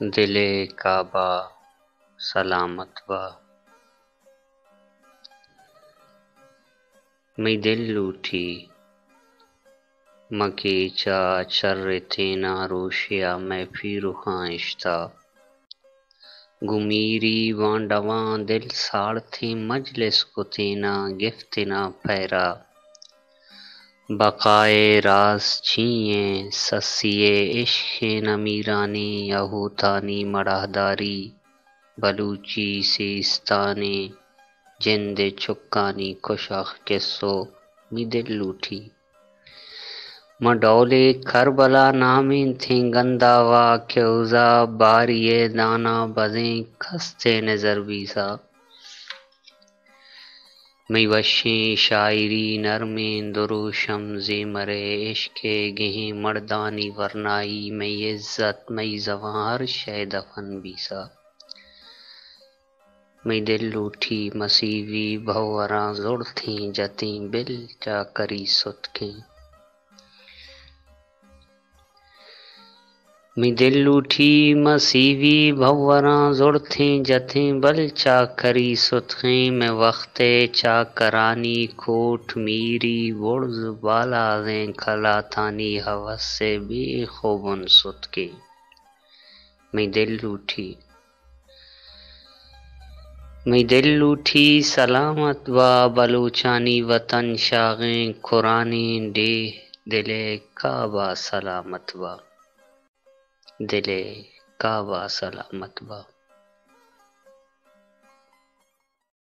دل کعبہ سلامت با می دل لوٹھی مکے چا چر تینا روشیا میں پھی رخاں اشتا گمیری وانڈواں دل ساڑتیں مجلس کو تینا گفتنا پیرا بقائے راز چھیئیں سسیے عشق نمیرانی یہوتانی مڑہداری بلوچی سیستانی جند چکانی کشاخ قصو می دل لوٹھی مڈولے کربلا نامیں تھیں گنداوا کیوزا باریے دانا بزیں کستے نظر بیسا می وشیں شاعری نرمیں دروشم زیمرے عشق گہیں مردانی ورنائی می عزت می زواں ہر شے دفن بیسا می دل لوٹھی مسیوی بھوراں زڑ تھیں جتیں بل چا کری ستکیں می دل لوٹھی مسیوی بھوراں زڑ تھیں جتیں بل چا کری ستکیں میں وقت چا کرانی کوٹ میری برز بالا زیں کھلا تانی ہوس سے بے خوبن ستکیں می دل لوٹھی سلامت با بلوچانی وطن شاغیں قرآنیں ڈے دل کعبہ سلامت با